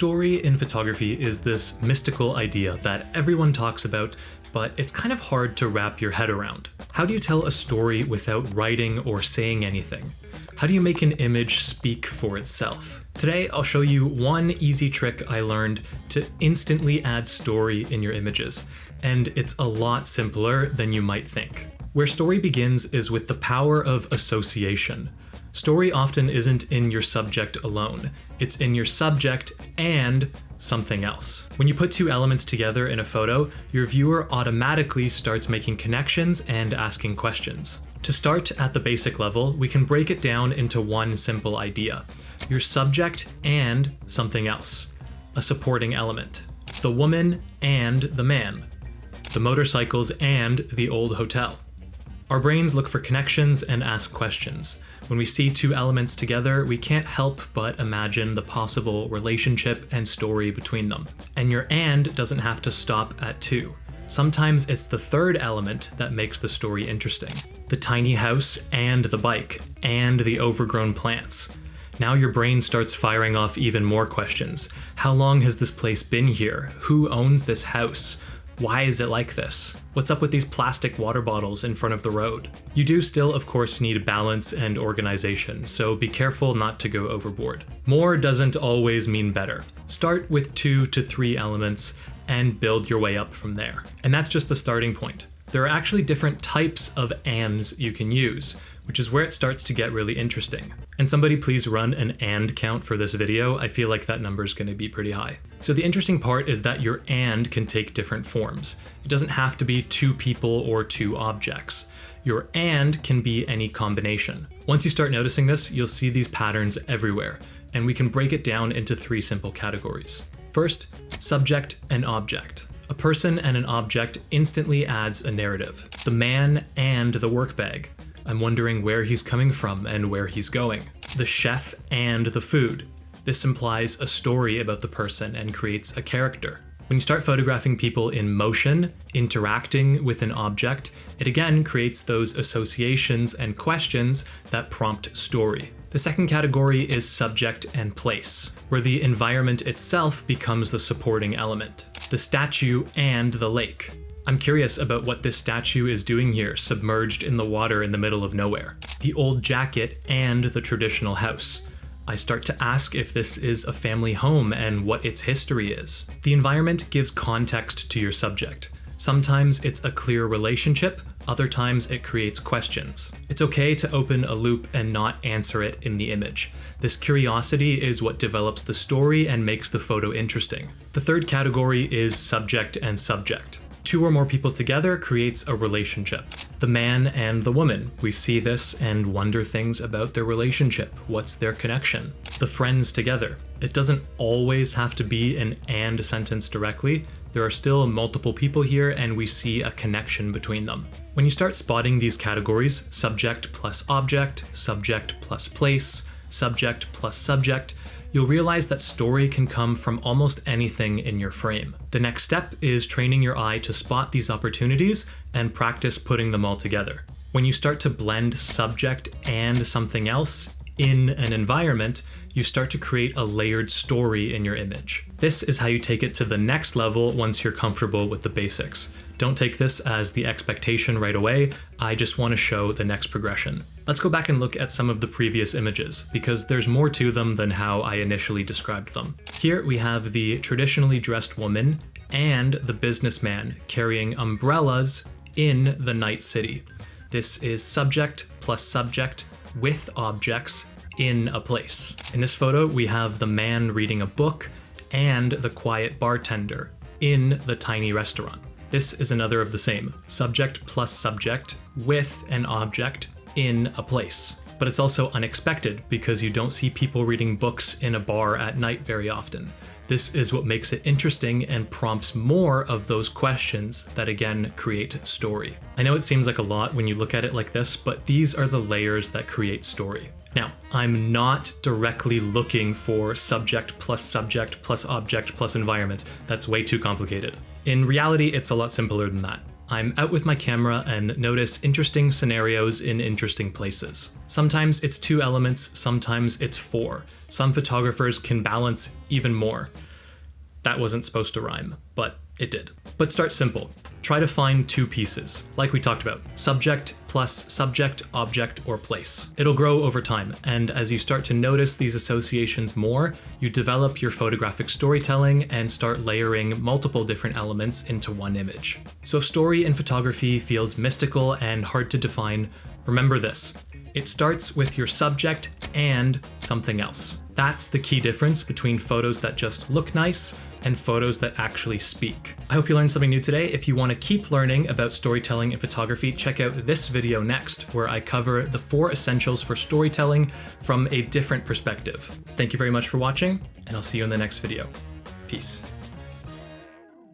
Story in photography is this mystical idea that everyone talks about, but it's kind of hard to wrap your head around. How do you tell a story without writing or saying anything? How do you make an image speak for itself? Today, I'll show you one easy trick I learned to instantly add story in your images, and it's a lot simpler than you might think. Where story begins is with the power of association. Story often isn't in your subject alone, it's in your subject and something else. When you put two elements together in a photo, your viewer automatically starts making connections and asking questions. To start at the basic level, we can break it down into one simple idea: your subject and something else, a supporting element, the woman and the man, the motorcycles and the old hotel. Our brains look for connections and ask questions. When we see two elements together, we can't help but imagine the possible relationship and story between them. And your "and" doesn't have to stop at two. Sometimes it's the third element that makes the story interesting. The tiny house and the bike and the overgrown plants. Now your brain starts firing off even more questions. How long has this place been here? Who owns this house? Why is it like this? What's up with these plastic water bottles in front of the road? You do still, of course, need balance and organization, so be careful not to go overboard. More doesn't always mean better. Start with 2 to 3 elements and build your way up from there. And that's just the starting point. There are actually different types of ands you can use, which is where it starts to get really interesting. And somebody please run an and count for this video. I feel like that number is going to be pretty high. So the interesting part is that your and can take different forms. It doesn't have to be 2 people or 2 objects. Your and can be any combination. Once you start noticing this, you'll see these patterns everywhere, and we can break it down into 3 simple categories. First, subject and object. A person and an object instantly adds a narrative. The man and the work bag. I'm wondering where he's coming from and where he's going. The chef and the food. This implies a story about the person and creates a character. When you start photographing people in motion, interacting with an object, it again creates those associations and questions that prompt story. The second category is subject and place, where the environment itself becomes the supporting element. The statue and the lake. I'm curious about what this statue is doing here, submerged in the water in the middle of nowhere. The old jacket and the traditional house. I start to ask if this is a family home and what its history is. The environment gives context to your subject. Sometimes it's a clear relationship, other times it creates questions. It's okay to open a loop and not answer it in the image. This curiosity is what develops the story and makes the photo interesting. The third category is subject and subject. 2 or more people together creates a relationship. The man and the woman. We see this and wonder things about their relationship. What's their connection? The friends together. It doesn't always have to be an and sentence directly. There are still multiple people here and we see a connection between them. When you start spotting these categories, subject plus object, subject plus place, subject plus subject, you'll realize that story can come from almost anything in your frame. The next step is training your eye to spot these opportunities and practice putting them all together. When you start to blend subject and something else in an environment, you start to create a layered story in your image. This is how you take it to the next level once you're comfortable with the basics. Don't take this as the expectation right away, I just want to show the next progression. Let's go back and look at some of the previous images, because there's more to them than how I initially described them. Here we have the traditionally dressed woman and the businessman carrying umbrellas in the night city. This is subject plus subject with objects in a place. In this photo, we have the man reading a book and the quiet bartender in the tiny restaurant. This is another of the same, subject plus subject with an object in a place. But it's also unexpected because you don't see people reading books in a bar at night very often. This is what makes it interesting and prompts more of those questions that again create story. I know it seems like a lot when you look at it like this, but these are the layers that create story. Now, I'm not directly looking for subject plus object plus environment. That's way too complicated. In reality, it's a lot simpler than that. I'm out with my camera and notice interesting scenarios in interesting places. Sometimes it's 2 elements, sometimes it's 4. Some photographers can balance even more. That wasn't supposed to rhyme, but it did. But start simple. Try to find two pieces, like we talked about, subject plus subject, object, or place. It'll grow over time, and as you start to notice these associations more, you develop your photographic storytelling and start layering multiple different elements into one image. So if story in photography feels mystical and hard to define, remember this. It starts with your subject and something else. That's the key difference between photos that just look nice and photos that actually speak. I hope you learned something new today. If you want to keep learning about storytelling in photography, check out this video next, where I cover the 4 essentials for storytelling from a different perspective. Thank you very much for watching, and I'll see you in the next video. Peace.